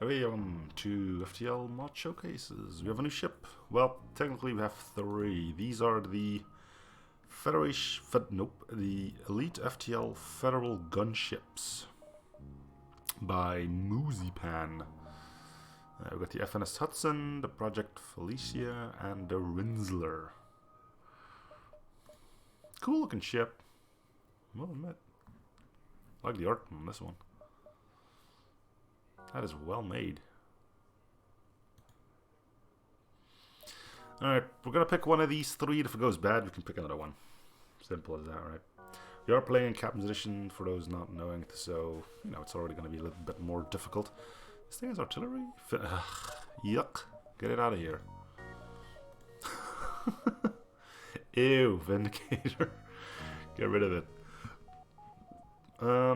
Okay, to FTL mod showcases. We have a new ship. Well, technically we have three. These are the the Elite FTL Federal Gunships by Moozypan. We've got the FNS Hudson, the Project Felicia, and the Rinsler. Cool looking ship. Well admit. I like the art on this one. That is well made. Alright, we're gonna pick one of these three. If it goes bad, we can pick another one. Simple as that, right? We are playing Captain's Edition for those not knowing, so, you know, it's already gonna be a little bit more difficult. This thing has artillery? Yuck. Get it out of here. Ew, Vindicator. Get rid of it. I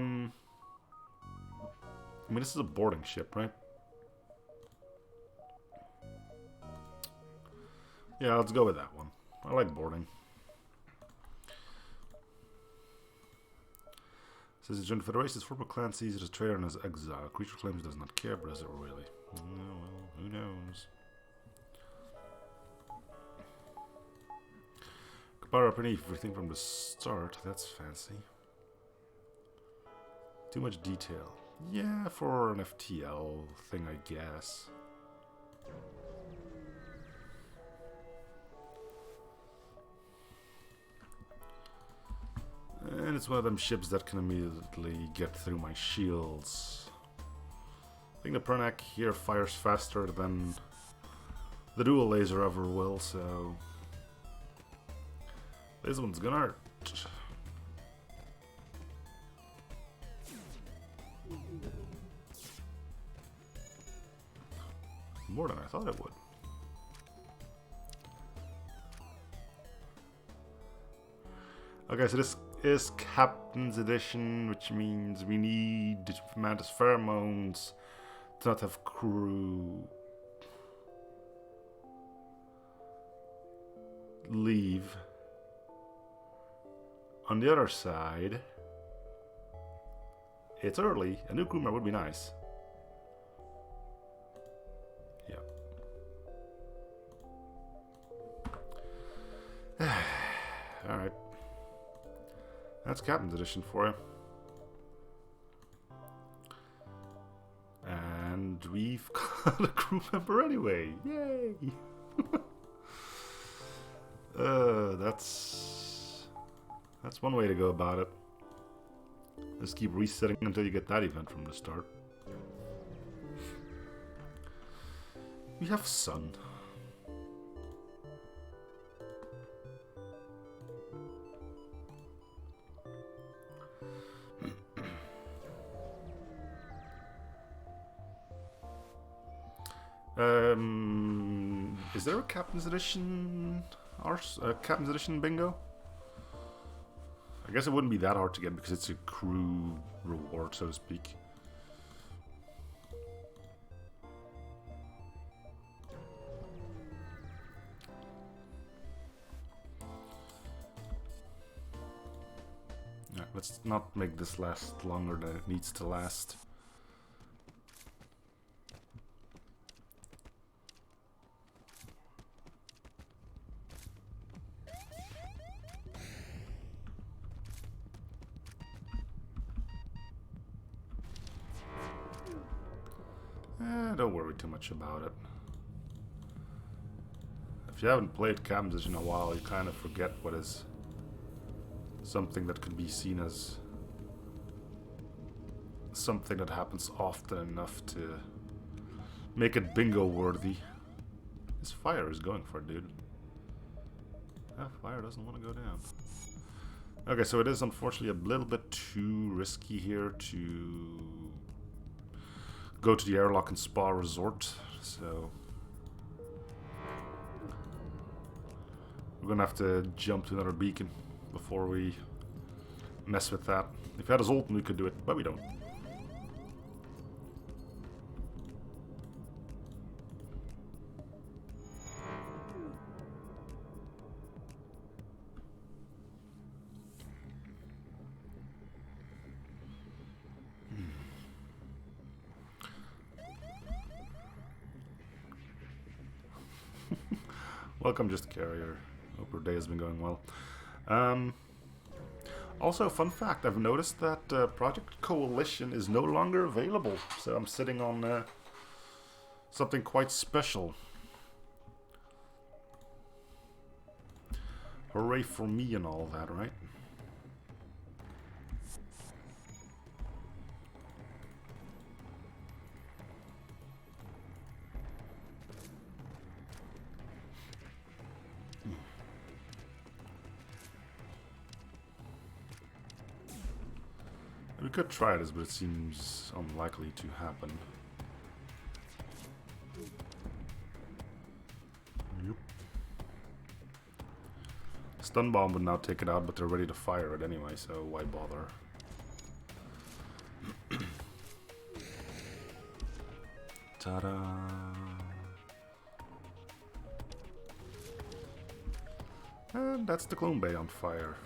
mean, this is a boarding ship, right? Yeah, let's go with that one. I like boarding. Says the Joint Federation's former clan sees it as traitor and as exile. Creature claims it does not care, but does it really? Oh, well, who knows? Could power up everything from the start. That's fancy. Too much detail. Yeah, for an FTL thing, I guess. And it's one of them ships that can immediately get through my shields. I think the Prunty here fires faster than the dual laser ever will, so this one's gonna hurt. More than I thought it would. Okay, so this is Captain's Edition, which means we need Mantis Pheromones to not have crew leave. On the other side, it's early. A new crewman would be nice. Yeah. Alright. That's Captain's Edition for you. And we've got a crew member anyway. Yay! That's one way to go about it. Just keep resetting until you get that event from the start. We have sun. Is there a Captain's Edition Captain's Edition bingo? I guess it wouldn't be that hard to get because it's a crew reward, so to speak. Yeah, let's not make this last longer than it needs to last. Don't worry too much about it. If you haven't played Captain's Edition in a while, you kind of forget what is something that could be seen as something that happens often enough to make it bingo worthy. This fire is going for it, dude. That fire doesn't want to go down. Okay, so it is unfortunately a little bit too risky here to go to the airlock and spa resort, so we're gonna have to jump to another beacon before we mess with that. If we had a Zoltan, we could do it, but we don't. Welcome, Just Carrier. Hope your day has been going well. Also, fun fact, I've noticed that Project Coalition is no longer available, so I'm sitting on something quite special. Hooray for me and all that, right? We could try this, but it seems unlikely to happen. Yep. Stun bomb would now take it out, but they're ready to fire it anyway, so why bother? Ta-da! And that's the Clone Bay on fire.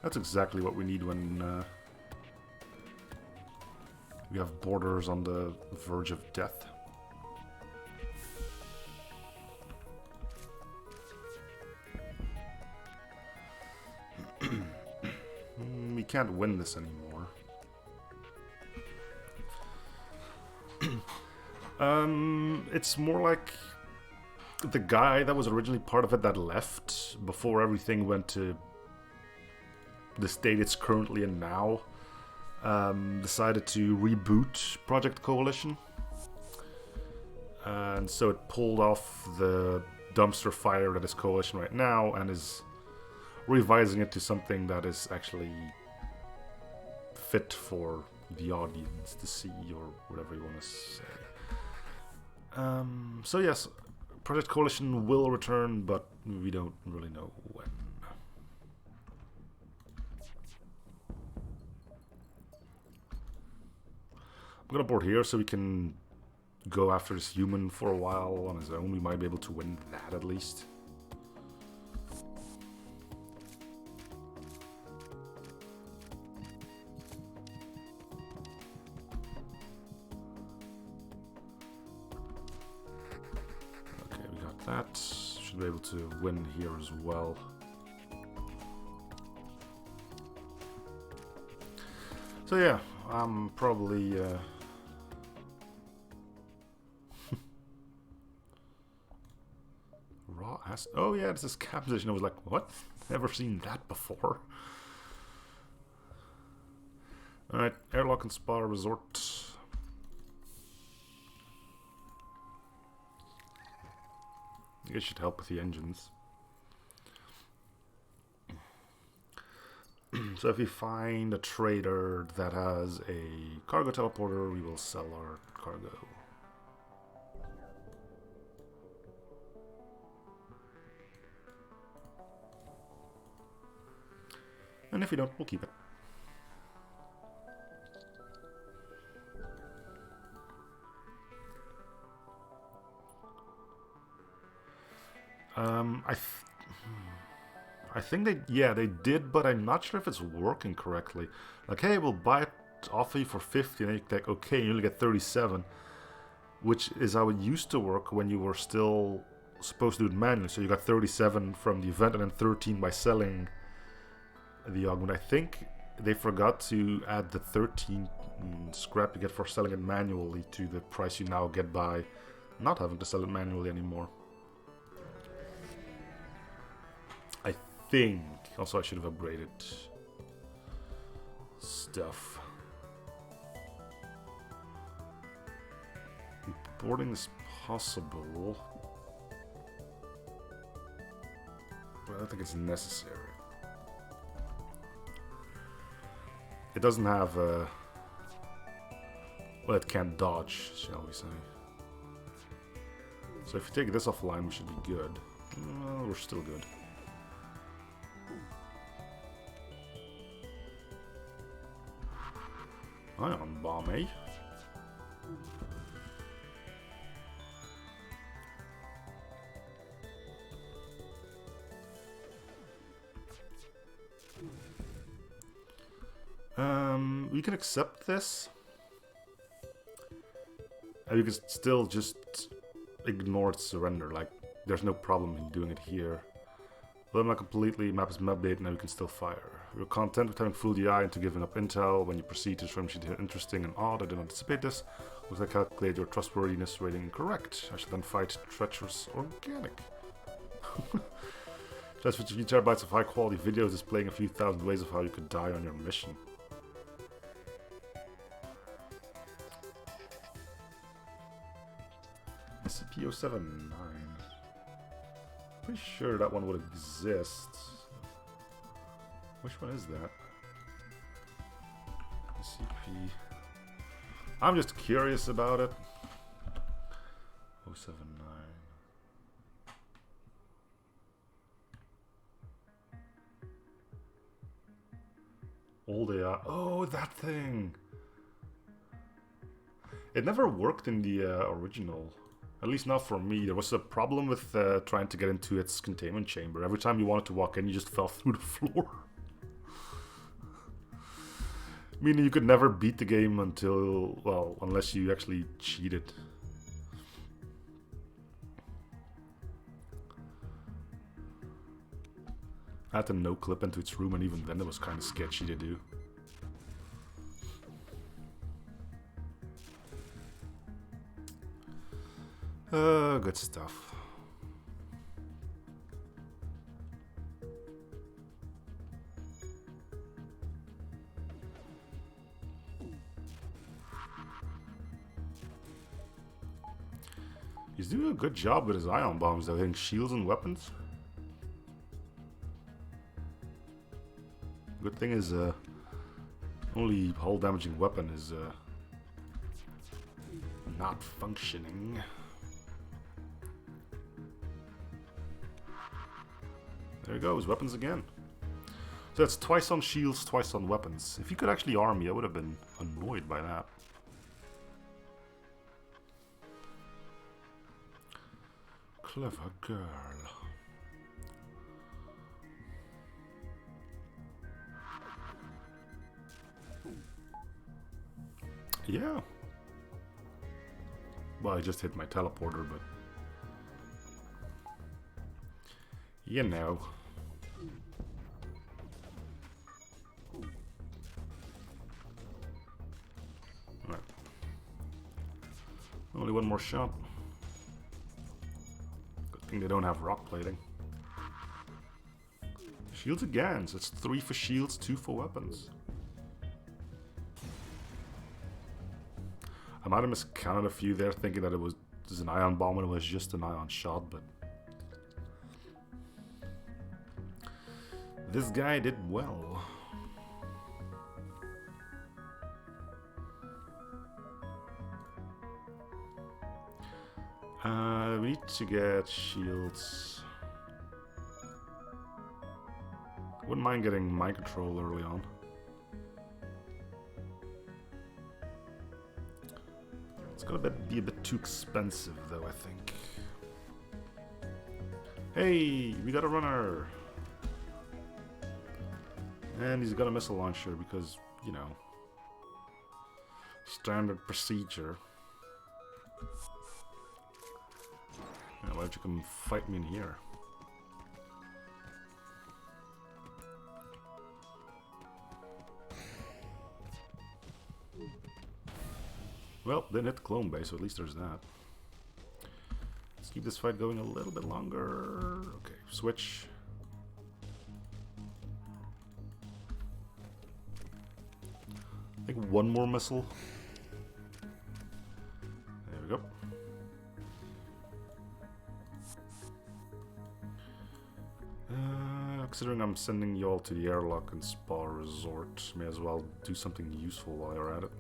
That's exactly what we need when we have borders on the verge of death. We can't win this anymore. It's more like the guy that was originally part of it that left before everything went to the state it's currently in now, decided to reboot Project Coalition. And so it pulled off the dumpster fire that is Coalition right now and is revising it to something that is actually fit for the audience to see, or whatever you want to say. So yes, Project Coalition will return, but we don't really know when. I'm gonna board here so we can go after this human for a while on his own. We might be able to win that at least. Okay, we got that. Should be able to win here as well. So yeah, I'm probably raw ass. Oh yeah, this is cap position. I was like, what? Never seen that before. Alright, airlock and spa resort. I guess should help with the engines. So if we find a trader that has a cargo teleporter, we will sell our cargo. And if we don't, we'll keep it. I think they did, but I'm not sure if it's working correctly. Like, hey, we'll buy it off of you for 50, and then you're like, okay, you only get 37, which is how it used to work when you were still supposed to do it manually. So you got 37 from the event, and then 13 by selling the augment. I think they forgot to add the 13 scrap you get for selling it manually to the price you now get by not having to sell it manually anymore. I think. Also, I should have upgraded stuff. Boarding is possible, but I don't think it's necessary. It doesn't have a... well, it can't dodge, shall we say. So if you take this offline, we should be good. Well, we're still good. Ion bomb, eh? We can accept this. And you can still just ignore its surrender. Like, there's no problem in doing it here. Let not completely, map is map bait, now you can still fire. You're content with having fooled the eye into giving up intel. When you proceed to transform shit interesting and odd, I did not anticipate this. Looks like I calculate your trustworthiness rating incorrect. I should then fight treacherous organic. Just 53 terabytes of high quality videos displaying a few thousand ways of how you could die on your mission. SCP-079. Pretty sure that one would exist. Which one is that? SCP. I'm just curious about it. 079. Old AI. Oh, that thing! It never worked in the original. At least not for me. There was a problem with trying to get into its containment chamber. Every time you wanted to walk in, you just fell through the floor. Meaning you could never beat the game until, well, unless you actually cheated. I had to no-clip into its room, and even then it was kind of sketchy to do. Good stuff. He's doing a good job with his ion bombs, though, hitting shields and weapons. Good thing is, only hull damaging weapon is not functioning. There he goes, weapons again. So that's twice on shields, twice on weapons. If he could actually arm me, I would have been annoyed by that. Clever girl. Yeah. Well, I just hit my teleporter, but... you know. Alright. Only one more shot. Good thing they don't have rock plating. Shields again, so it's 3 for shields, 2 for weapons. I might have miscounted a few there, thinking that it was an ion bomb and it was just an ion shot, but... this guy did well. We need to get shields. Wouldn't mind getting mind control early on. It's gonna be a bit too expensive, though, I think. Hey, we got a runner! And he's got a missile launcher because, you know, standard procedure. Yeah, why don't you come fight me in here? Well, didn't hit the clone base, so at least there's that. Let's keep this fight going a little bit longer. Okay, switch. I think one more missile. There we go. Considering I'm sending y'all to the airlock and spa resort, may as well do something useful while you're at it.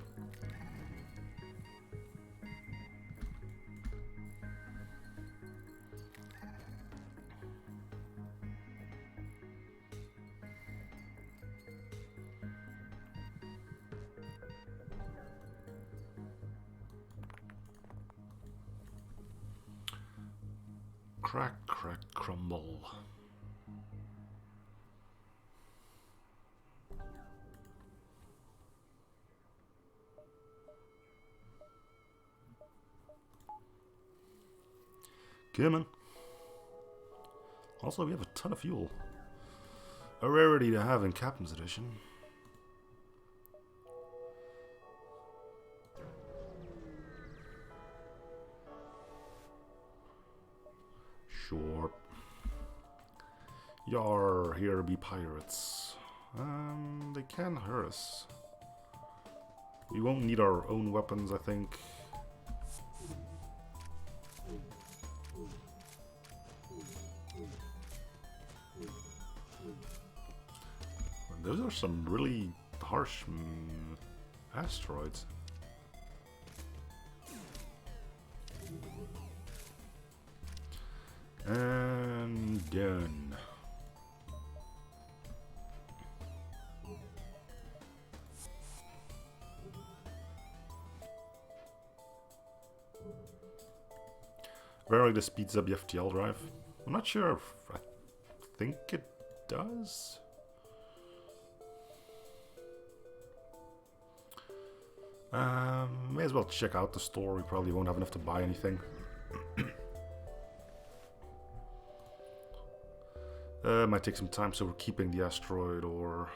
Crack, crack, crumble. Come on. Also, we have a ton of fuel. A rarity to have in Captain's Edition. Sure. Yar, here be pirates. They can hurt us. We won't need our own weapons, I think. Those are some really harsh asteroids. And done. Apparently this speeds up the FTL drive. I'm not sure if I think it does. May as well check out the store. We probably won't have enough to buy anything. Might take some time, so we're keeping the asteroid or...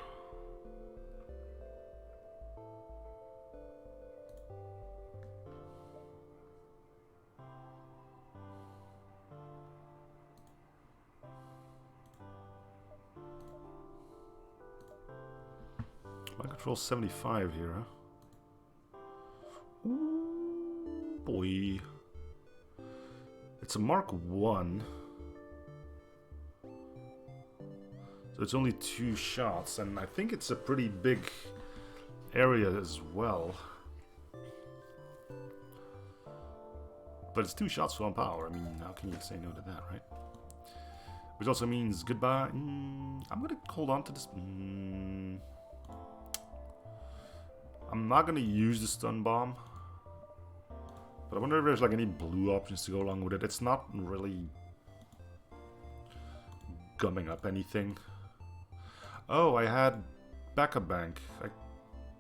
Mind control 75 here, huh? Ooh, boy. It's a Mark 1. So it's only 2 shots, and I think it's a pretty big area as well. But it's 2 shots to 1 power. I mean, how can you say no to that, right? Which also means goodbye. I'm gonna hold on to this. I'm not gonna use the stun bomb. But I wonder if there's like any blue options to go along with it. It's not really gumming up anything. Oh, I had backup bank. I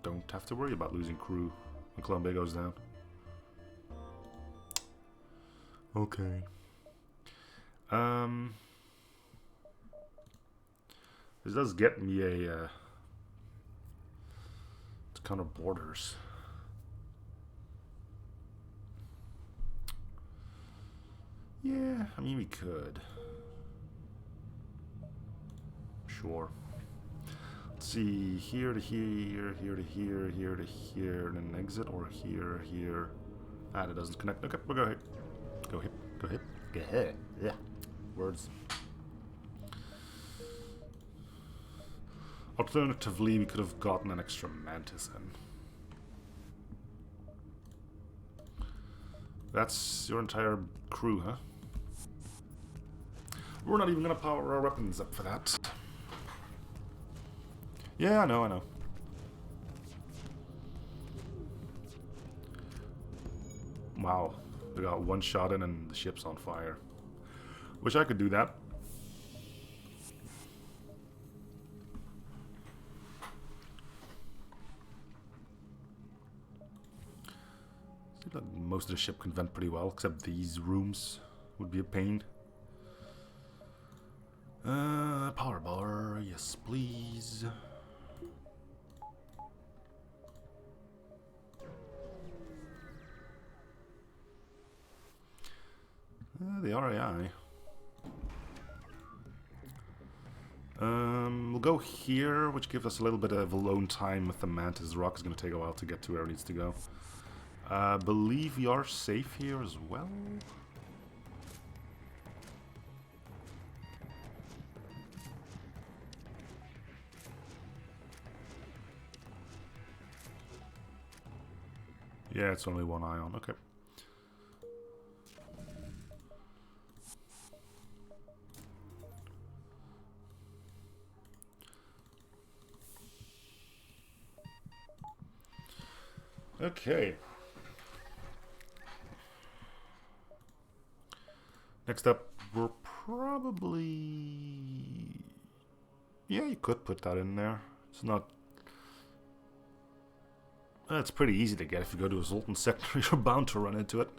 don't have to worry about losing crew when Columbia goes down. Okay. This does get me a to counter borders. Yeah, I mean we could. Sure. Let's see, here to here, here to here, here to here, and then exit, or here, here. Ah, that doesn't connect. Okay, we'll go ahead. Go ahead. Go ahead. Go ahead. Yeah. Words. Alternatively, we could have gotten an extra mantis in. That's your entire crew, huh? We're not even gonna power our weapons up for that. Yeah, I know, I know. Wow, we got 1 shot in and the ship's on fire. Wish I could do that. Seems like most of the ship can vent pretty well, except these rooms would be a pain. Power bar, yes please. The RAI. We'll go here, which gives us a little bit of alone time with the Mantis. The rock is going to take a while to get to where it needs to go. Believe we are safe here as well. Yeah, it's only 1 ion. Okay. Okay. Next up, we're probably... Yeah, you could put that in there. It's not... It's pretty easy to get. If you go to a Zoltan sector, you're bound to run into it.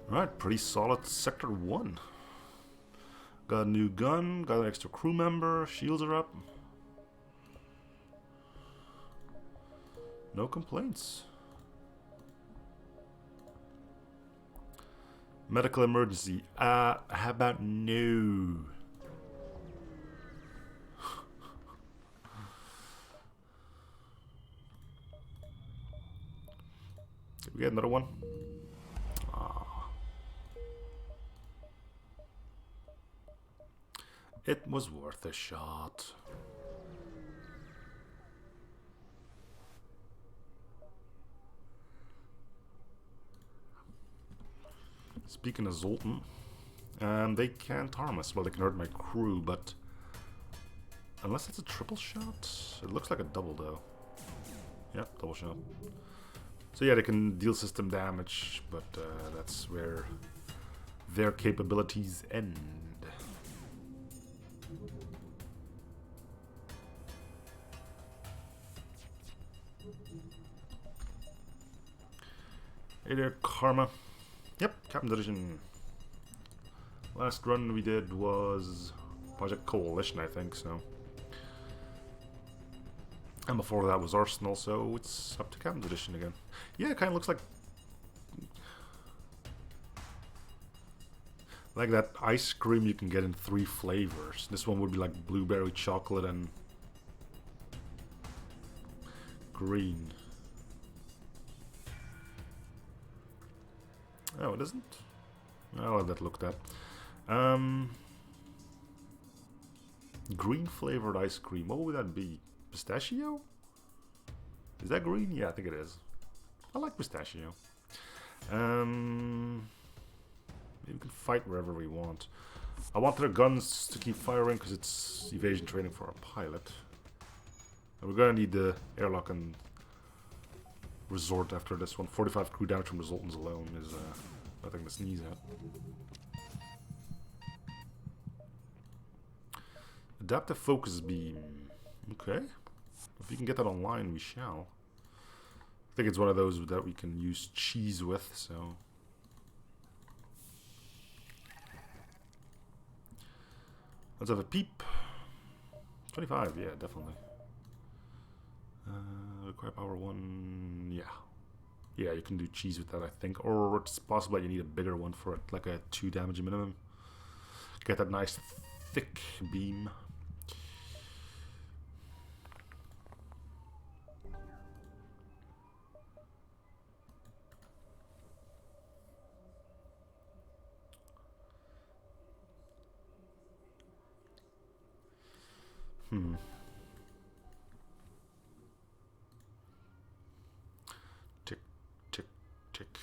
Right, pretty solid Sector 1. Got a new gun, got an extra crew member, shields are up. No complaints. Medical emergency. How about no? Did we get another one? It was worth a shot. Speaking of Zoltan, they can't harm us. Well, they can hurt my crew, but unless it's a triple shot, it looks like a double though. Yep, double shot. So yeah, they can deal system damage, but that's where their capabilities end. Hey there, Karma. Yep, Captain Division. Last run we did was Project Coalition, I think, so. And before that was Arsenal, so it's up to Captain's Edition again. Yeah, it kind of looks like that ice cream you can get in 3 flavors. This one would be like blueberry, chocolate, and green. Oh, it isn't? I'll have that looked at. Green flavored ice cream. What would that be? Pistachio? Is that green? Yeah, I think it is. I like pistachio. Maybe we can fight wherever we want. I want their guns to keep firing because it's evasion training for a pilot. And we're gonna need the airlock and resort after this one. 45 crew damage from resultants alone is nothing to sneeze at. Adaptive focus beam. Okay. If we can get that online, we shall. I think it's one of those that we can use cheese with, so. Let's have a peep. 25, yeah, definitely. Require power 1, yeah. Yeah, you can do cheese with that, I think. Or it's possible that you need a bigger one for it, like a 2 damage minimum. Get that nice thick beam. Tick, tick, tick.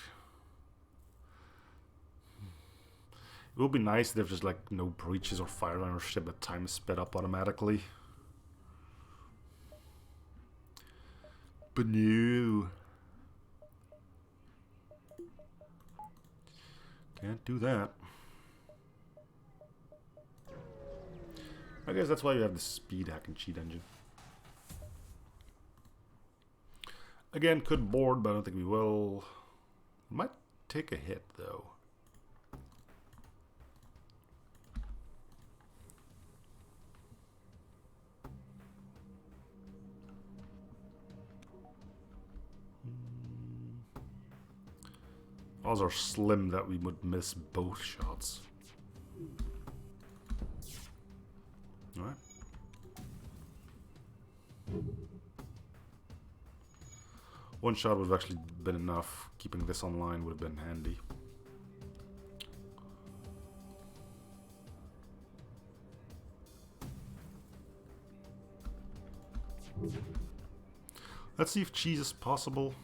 It would be nice if there's just like no breaches or fire on our ship, but time is sped up automatically. But no. Can't do that. I guess that's why you have the speed hack and cheat engine. Again, could board, but I don't think we will. Might take a hit though. Odds are slim that we would miss both shots. Alright. One shot would have actually been enough. Keeping this online would have been handy. Let's see if cheese is possible.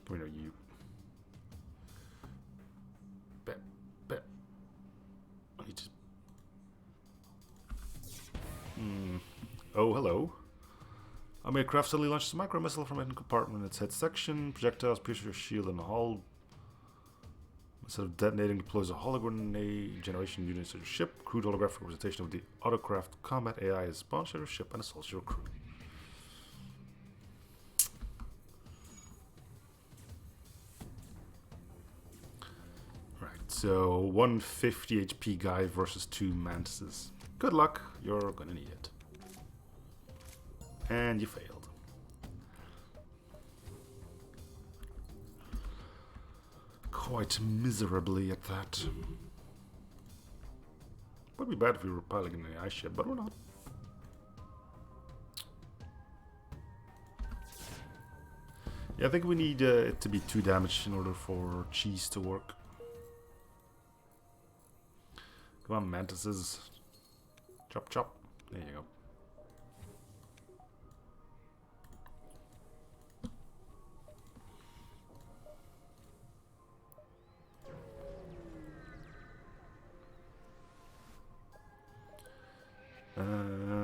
Come here, you. Bet. I just... Oh, hello. I may craft suddenly launches a micro missile from a compartment in its head section. Projectiles pierce your shield in the hull. Instead of detonating, deploys a hologrenade generation unit to your ship. Crude holographic representation of the autocraft combat AI is spawned to your ship and assaults your crew. So 150 HP guy versus 2 mantises. Good luck, you're gonna need it. And you failed. Quite miserably at that. Would be bad if we were piloting the ice ship, but we're not. Yeah, I think we need it to be 2 damage in order for cheese to work. Come on, mantises. Chop, chop. There you go.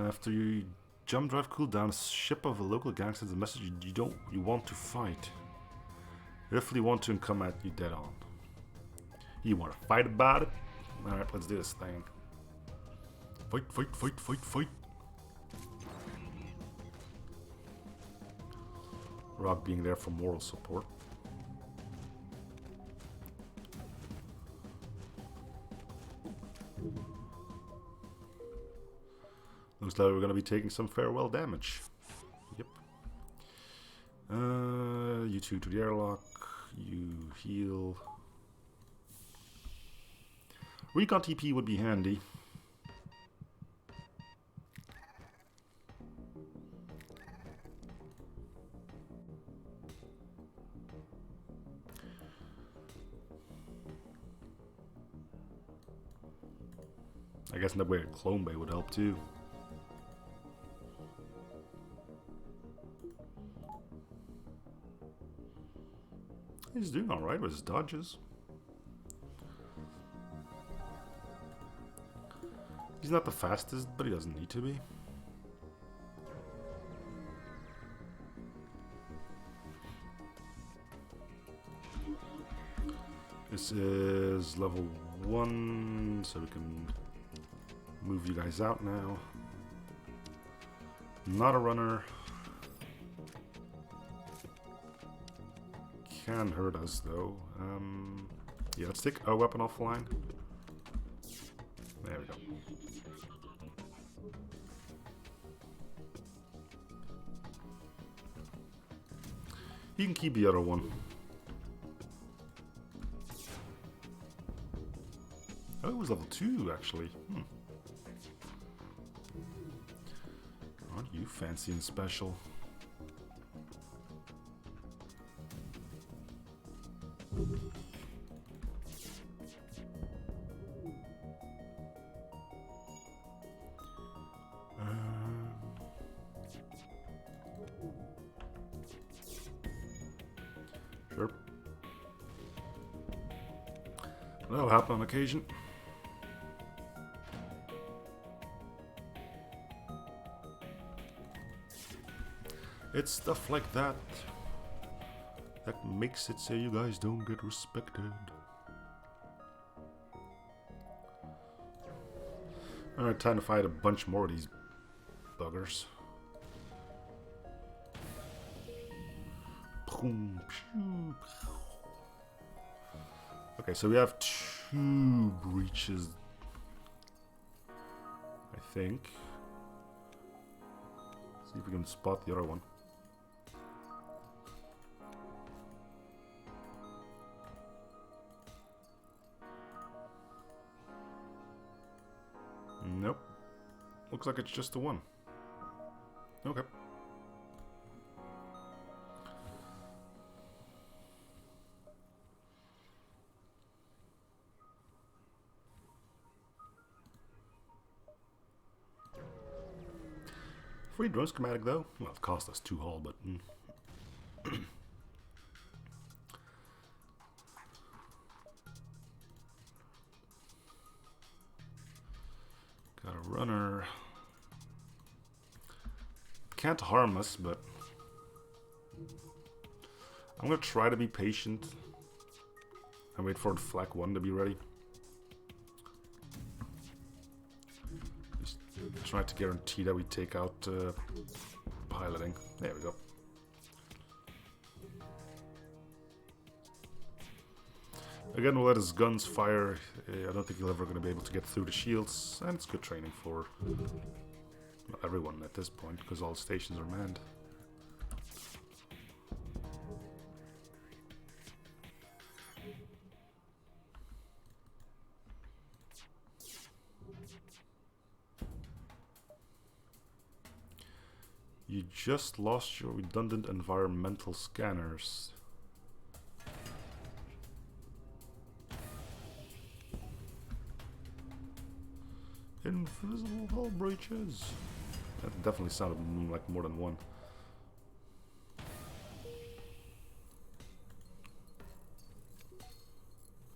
After you jump drive cooldown, ship of a local gang sends a message you want to fight. If you want to come at you dead on. You want to fight about it? Alright, let's do this thing. Fight, fight, fight, fight, fight. Rock being there for moral support. Looks like we're going to be taking some farewell damage. Yep. You two to the airlock. You heal. Recon TP would be handy. I guess in that way a clone bay would help too. He's doing alright with his dodges. He's not the fastest, but he doesn't need to be. This is level 1, so we can move you guys out now. Not a runner. Can hurt us though. Yeah, let's take a weapon offline. There we go. You can keep the other one. Oh, it was level 2 actually. Aren't you fancy and special? Sure. That'll happen on occasion. It's stuff like that that makes it so you guys don't get respected. Alright, time to fight a bunch more of these buggers. Okay, so we have 2 breaches, I think. See if we can spot the other one. Nope. Looks like it's just the one. Okay. Free drone schematic though. Well, it cost us 2 hull, but got a runner. Can't harm us, but I'm gonna try to be patient and wait for the flak 1 to be ready. Just try to guarantee that we take out piloting. There we go. Again, we'll let his guns fire. I don't think he'll ever going to be able to get through the shields, and it's good training for everyone at this point, because all stations are manned. You just lost your redundant environmental scanners. Invisible hull breaches. That definitely sounded like more than one.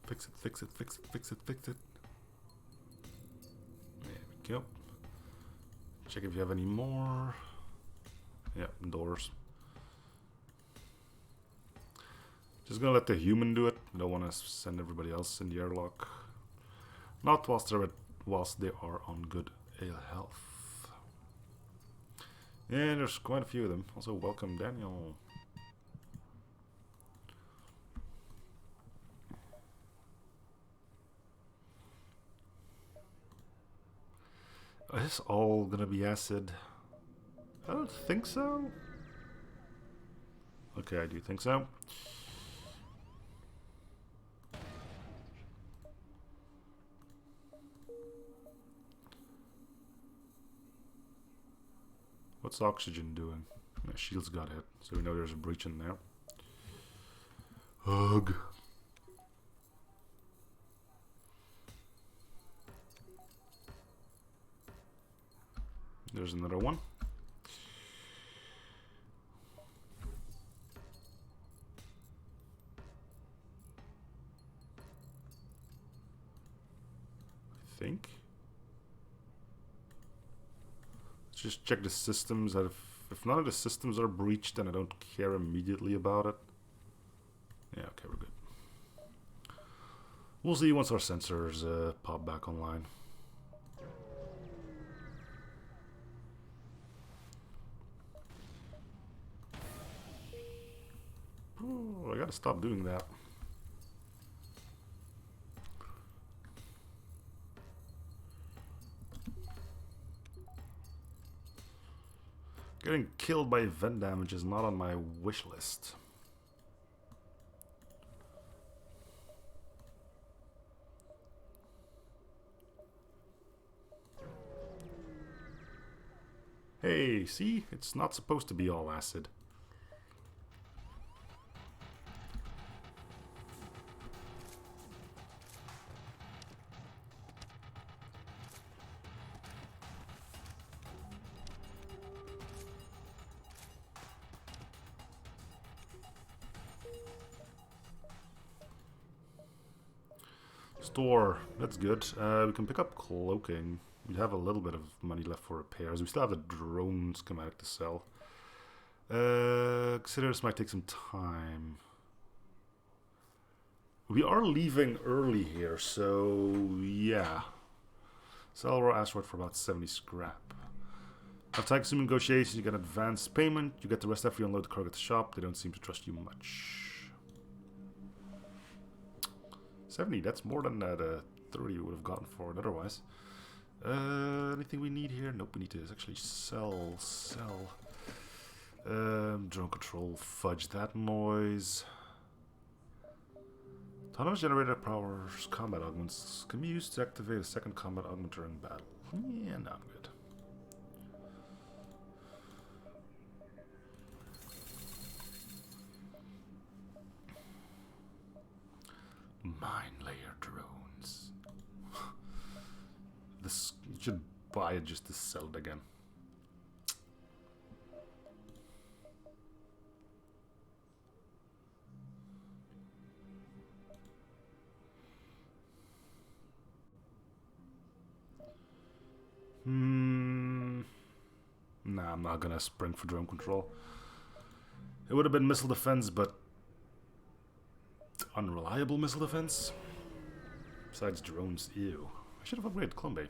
Fix it, fix it, fix it, fix it, fix it. There we go. Check if you have any more. Yeah, doors. Just gonna let the human do it. Don't want to send everybody else in the airlock. Not whilst they are on good health. And there's quite a few of them. Also, welcome Daniel. Is this all gonna be acid? I don't think so. Okay, I do think so. What's oxygen doing? My shield's got hit, so we know there's a breach in there. Ugh. There's another one. I think. Let's just check the systems. That if none of the systems are breached, then I don't care immediately about it. Yeah, okay, we're good. We'll see once our sensors pop back online. Oh, I gotta stop doing that. Getting killed by event damage is not on my wish list. Hey, see? It's not supposed to be all acid. Store, that's good. We can pick up cloaking. We have a little bit of money left for repairs. We still have the drone schematic to sell. Consider this might take some time. We are leaving early here, so yeah. Sell raw asteroid for about 70 scrap. After time-consuming negotiations, you get advance payment. You get the rest after you unload the cargo at the shop. They don't seem to trust you much. 70, that's more than the 30 we would have gotten for it otherwise. Anything we need here? Nope, we need to actually sell. Drone control, fudge that noise. Autonomous generator powers combat augments. Can be used to activate a second combat augment during battle. Yeah, no, I'm good. Mine layer drones. This, you should buy it just to sell it again. Nah, I'm not gonna spring for drone control. It would have been missile defense, but unreliable missile defense. Besides drones, ew. I should have upgraded Clone Bay.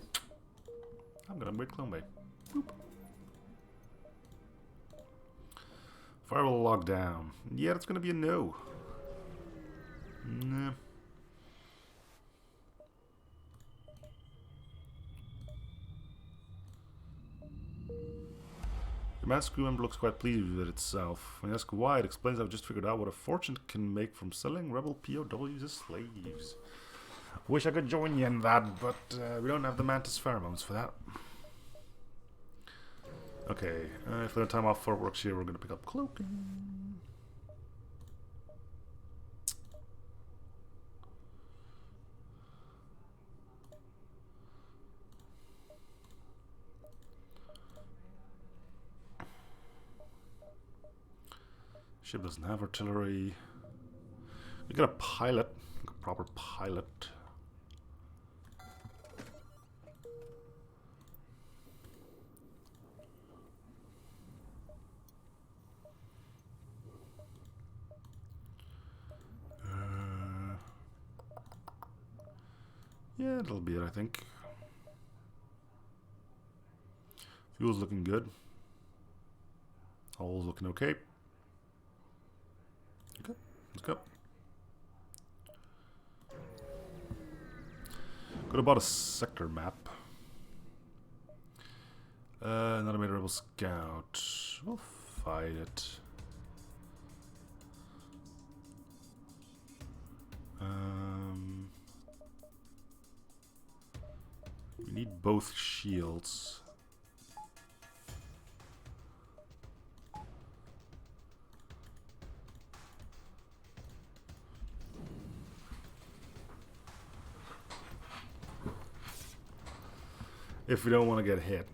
I'm gonna upgrade Clone Bay. Boop. Firewall lockdown. Yeah, that's gonna be a no. Nah. Command crew member looks quite pleased with itself. When you ask why, it explains I've just figured out what a fortune can make from selling rebel POWs as slaves. Wish I could join you in that, but we don't have the mantis pheromones for that. Okay, for the time off for works here, we're going to pick up cloaking. Ship doesn't have artillery. We got a pilot, like a proper pilot. Yeah, that'll be it, I think. Fuel's looking good. Hull's looking okay. Okay, let's go. Could have bought a sector map. Not a made rebel scout. We'll fight it. We need both shields. If we don't want to get hit.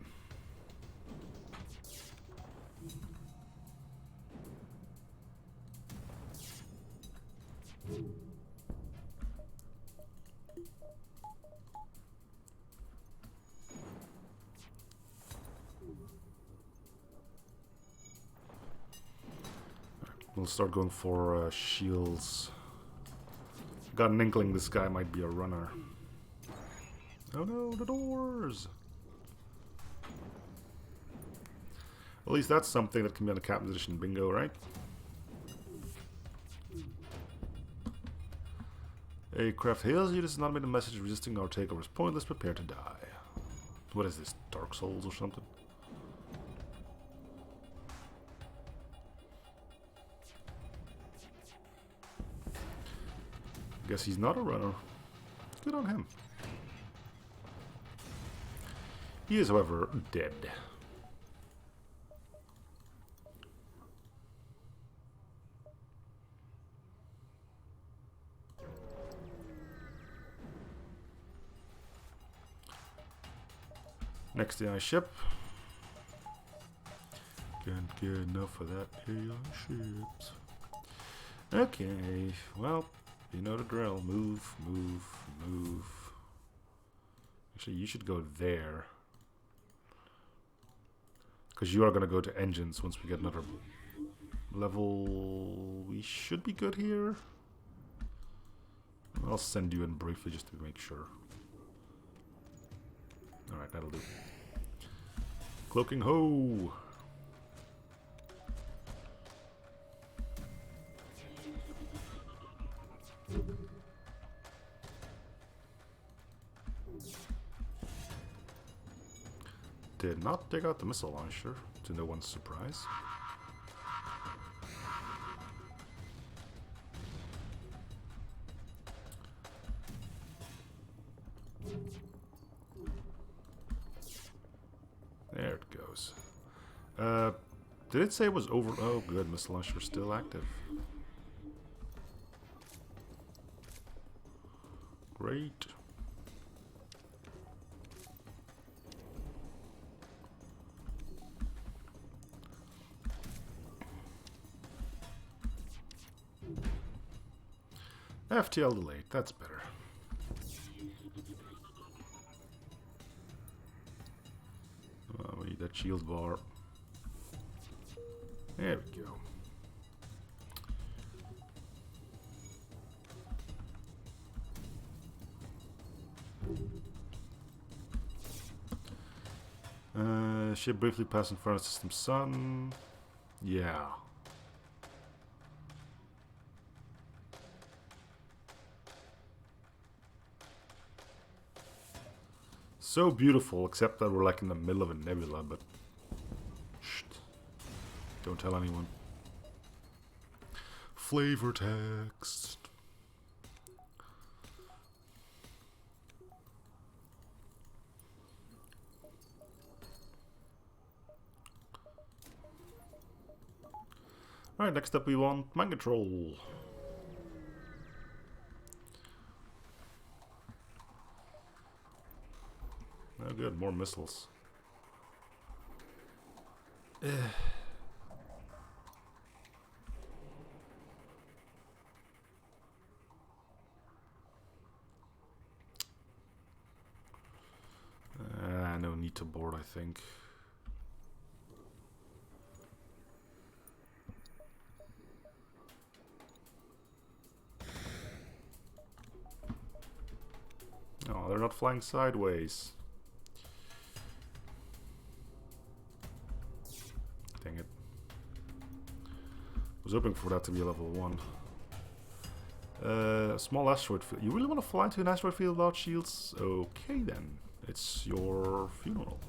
We'll start going for shields. Got an inkling this guy might be a runner. Oh no, the doors! At least that's something that can be on the Captain's Edition bingo, right? A craft hails you. This is not made a message resisting our takeover is pointless. Prepare to die. What is this? Dark Souls or something? Guess he's not a runner. Good on him. He is, however, dead. Next AI ship. Can't get enough of that AI ships. Okay, well, you know the drill. Move, move, move. Actually, you should go there. Because you are going to go to engines once we get another level. We should be good here. I'll send you in briefly just to make sure. Alright, that'll do. Cloaking ho! Did not take out the missile launcher, to no one's surprise. There it goes. Did it say it was over? Oh, good. Missile launcher still active. Great. FTL delayed. That's better. We need that shield bar. There we go. Ship briefly passed in front of System Sun. Yeah. So beautiful, except that we're like in the middle of a nebula, but... Don't tell anyone. Flavor text. Alright, next up we want mind control. Oh good, more missiles. No need to board, I think. Oh, they're not flying sideways. Dang it. Was hoping for that to be a level 1. Small asteroid field. You really want to fly into an asteroid field without shields? Okay then. It's your funeral.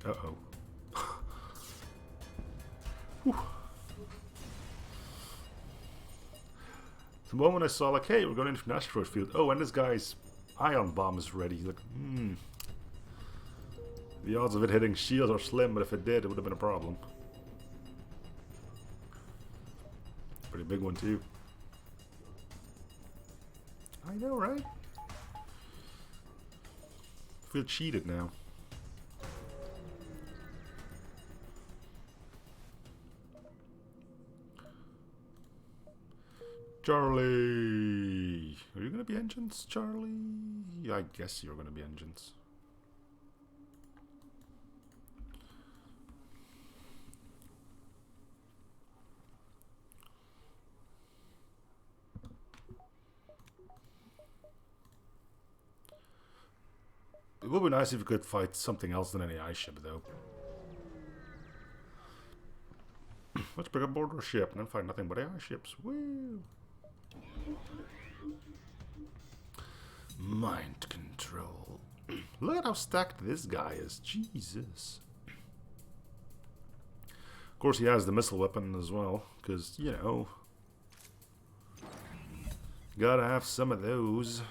Uh-oh. The moment I saw, like, hey, we're going into an asteroid field. Oh, and this guy's ion bomb is ready. Like, The odds of it hitting shields are slim, but if it did, it would have been a problem. Pretty big one, too. I know, right? I feel cheated now. Charlie! Are you gonna be engines, Charlie? Yeah, I guess you're gonna be engines. It would be nice if you could fight something else than any ice ship, though. Let's pick up board our ship and then fight nothing but AI ships. Woo! Mind control. Look at how stacked this guy is. Jesus. Of course, he has the missile weapon as well, because, you know, gotta have some of those.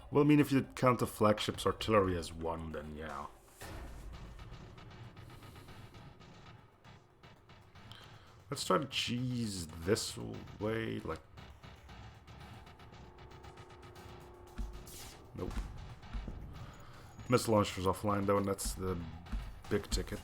Well, I mean, if you count the flagship's artillery as one, then yeah. Let's try to cheese this way, like... Nope. Missile launcher's offline though, and that's the big ticket.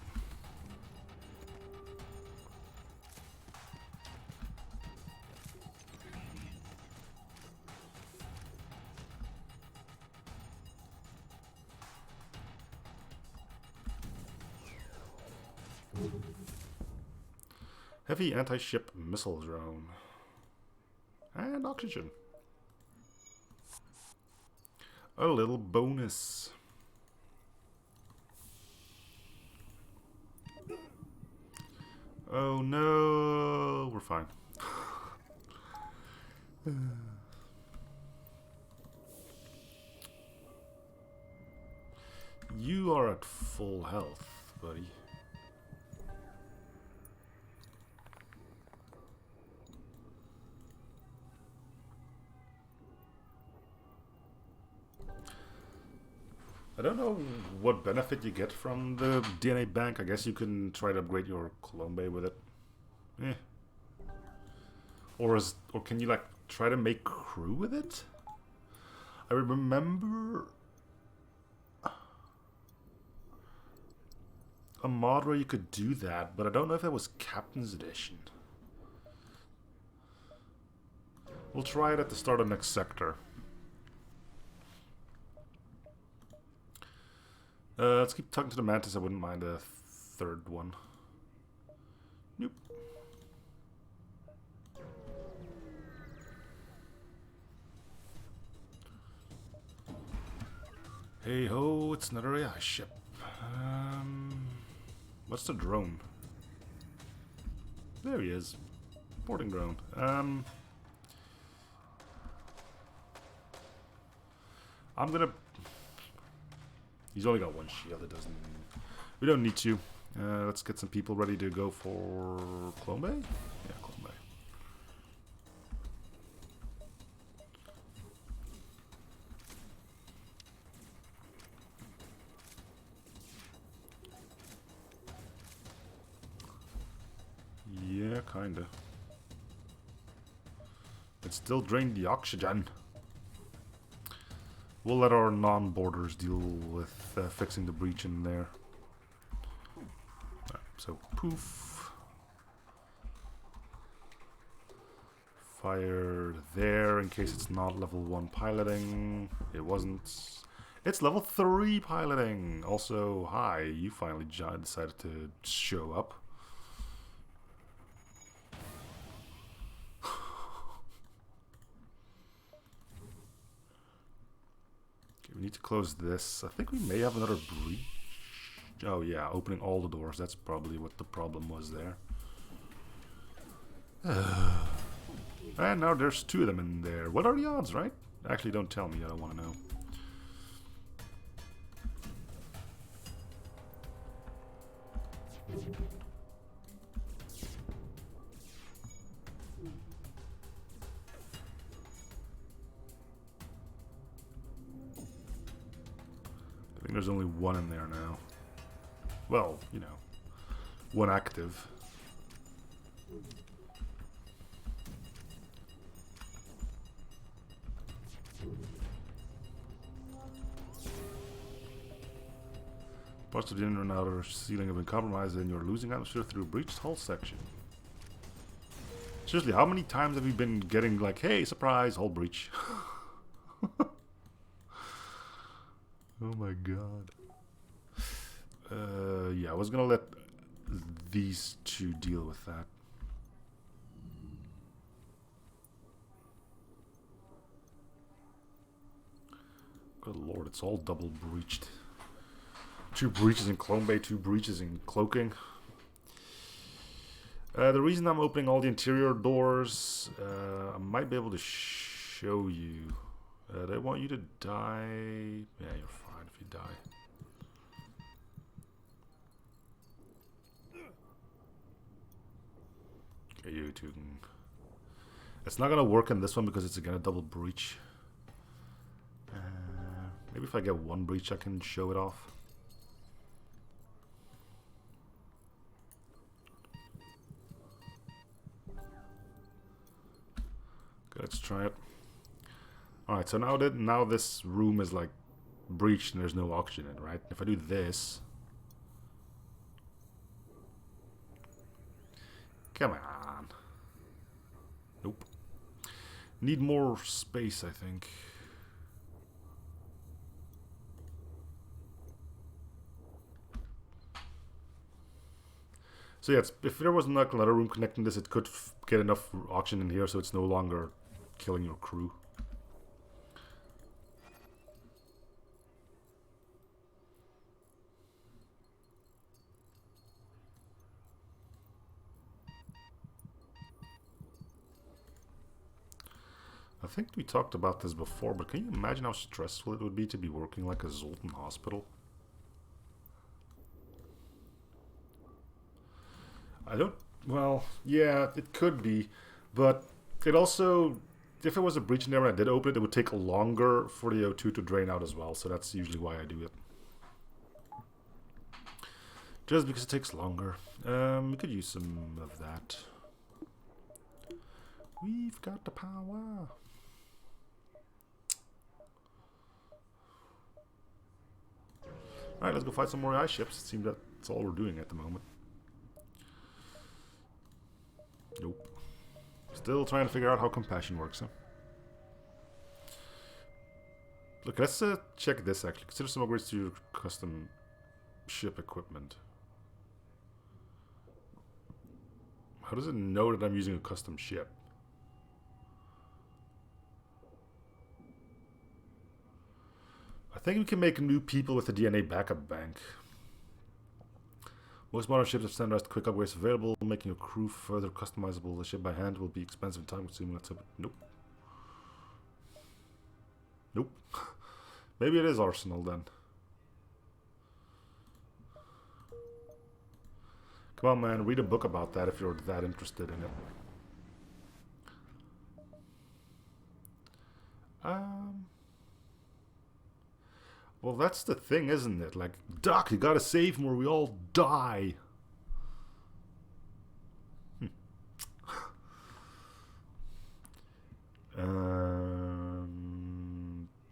Heavy anti-ship missile drone. And oxygen. A little bonus. Oh no, we're fine. You are at full health, buddy. I don't know what benefit you get from the DNA bank. I guess you can try to upgrade your clone bay with it. Eh. Or can you like try to make crew with it? I remember a mod where you could do that, but I don't know if that was Captain's Edition. We'll try it at the start of next sector. Let's keep talking to the Mantis. I wouldn't mind a third one. Nope. Hey ho, it's another AI ship. What's the drone? There he is. Boarding drone. I'm gonna... He's only got one shield, it doesn't... We don't need to. Let's get some people ready to go for... Clone Bay? Yeah, Clone Bay. Yeah, kinda. It still drained the oxygen. We'll let our non-boarders deal with fixing the breach in there. Right, so, poof. Fire there in case it's not level 1 piloting. It wasn't. It's level 3 piloting. Also, hi, you finally decided to show up. We need to close this. I think we may have another breach. Oh yeah, opening all the doors. That's probably what the problem was there. And now there's 2 of them in there. What are the odds, right? Actually, don't tell me. I don't want to know. I think there's only 1 in there now. Well, you know, 1 active. Parts of the inner and outer ceiling have been compromised and you're losing atmosphere through a breached hull section. Seriously, how many times have you been getting like, hey, surprise, hull breach? Oh my god. Yeah, I was gonna let these 2 deal with that. Good lord, it's all double breached. 2 breaches in Clone Bay, 2 breaches in cloaking. The reason I'm opening all the interior doors, I might be able to show you. They want you to die. Yeah, you're fine if you die. Okay, you 2 can... It's not gonna work in this one because it's again a double breach. Maybe if I get 1 breach I can show it off. Okay, let's try it. Alright, so now this room is like breached and there's no oxygen in it, right? If I do this... Come on. Nope. Need more space, I think. So yeah, if there was not another room connecting this, it could get enough oxygen in here so it's no longer killing your crew. I think we talked about this before, but can you imagine how stressful it would be to be working like a Zoltan hospital? I don't... Well, yeah, it could be, but it also... If it was a breach in there and I did open it, it would take longer for the O2 to drain out as well, so that's usually why I do it. Just because it takes longer. We could use some of that. We've got the power. Alright, let's go fight some more AI ships. It seems that's all we're doing at the moment. Nope. Still trying to figure out how compassion works, huh? Look, let's check this actually. Consider some upgrades to your custom ship equipment. How does it know that I'm using a custom ship? I think we can make new people with the DNA backup bank. Most modern ships have standardized quick upgrades available, making a crew further customizable. The ship by hand will be expensive and time consuming. Let's hope. Nope. Nope. Maybe it is Arsenal then. Come on, man. Read a book about that if you're that interested in it. Well, that's the thing, isn't it? Like, Doc, you gotta save him or we all die.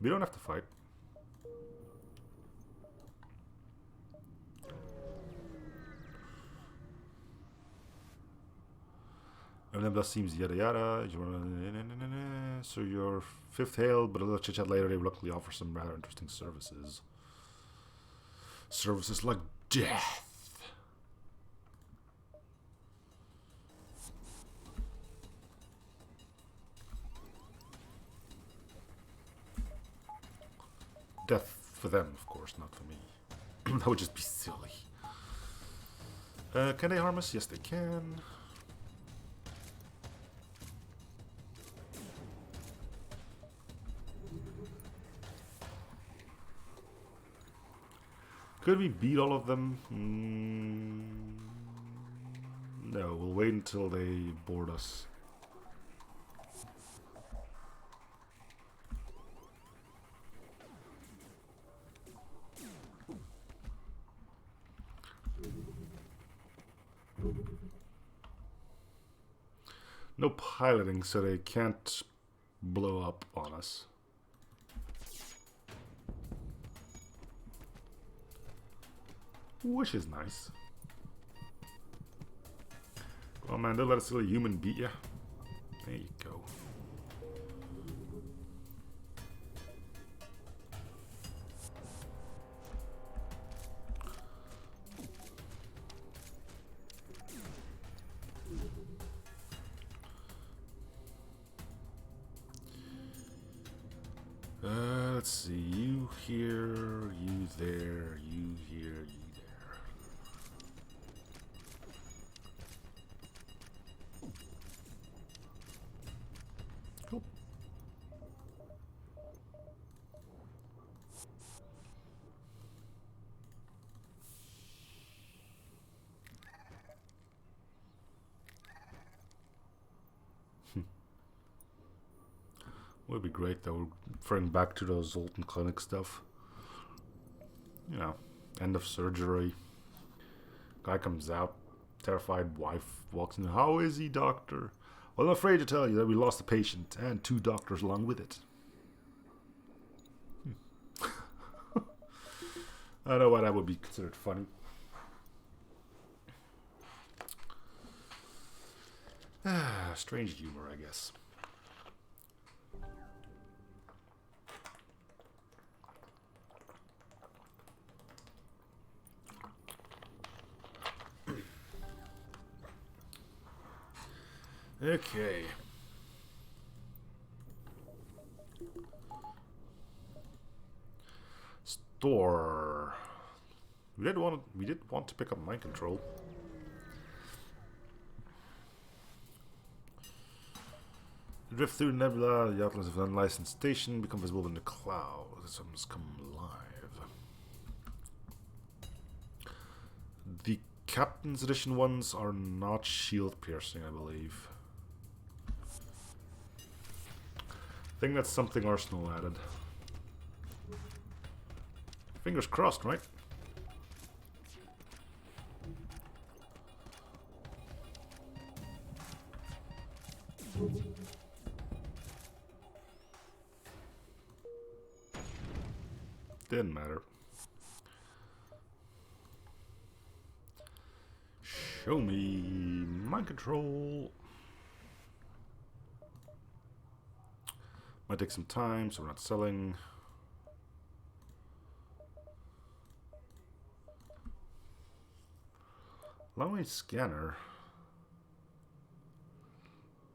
We don't have to fight. And then that seems yada yada. So your fifth hail, but a little chit chat later. They luckily offer some rather interesting services. Services like death. Death for them, of course, not for me. That would just be silly. Can they harm us? Yes, they can. Could we beat all of them? No, we'll wait until they board us. No piloting, so they can't blow up on us. Which is nice. Well, man, don't let a silly human beat you. There you go. Let's see. You here, you there, you here, you there. Cool. Would be great though, referring back to those Zoltan clinic stuff. You know, end of surgery. Guy comes out, terrified wife walks in. How is he, doctor? Well, I'm afraid to tell you that we lost a patient and 2 doctors along with it. I don't know why that would be considered funny. Strange humor, I guess. Okay. Store. We did want to pick up mind control. Drift through nebula, the outlines of an unlicensed station become visible in the cloud. Something's come alive. The Captain's Edition ones are not shield piercing, I believe. I think that's something Arsenal added. Fingers crossed, right? Didn't matter. Show me mind control. Might take some time, so we're not selling. Long-range scanner.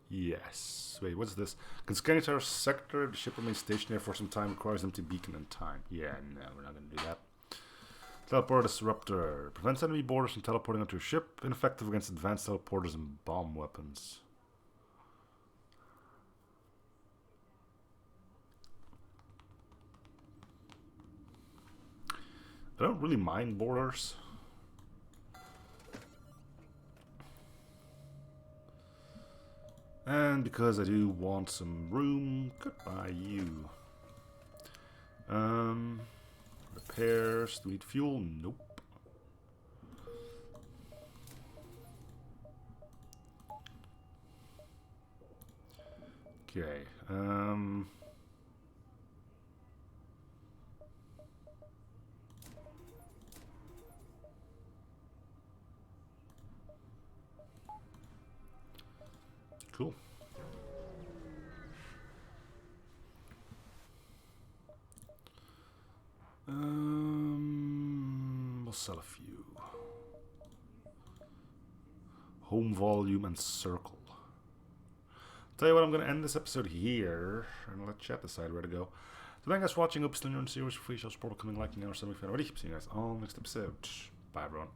Yes. Wait, what's this? Can scan entire sector if the ship remains stationary for some time, requires them to beacon in time. Yeah, no, we're not going to do that. Teleport disruptor. Prevents enemy boarders from teleporting onto your ship. Ineffective against advanced teleporters and bomb weapons. I don't really mind boarders. And because I do want some room, goodbye you. Repairs, do we need fuel? Nope. Okay, cool. We'll sell a few. Home volume and circle. Tell you what, I'm going to end this episode here and let chat decide where to go. So thank you guys for watching. Hope you're still enjoying the series. Free show support coming, liking, or something. See you guys on next episode. Bye, everyone.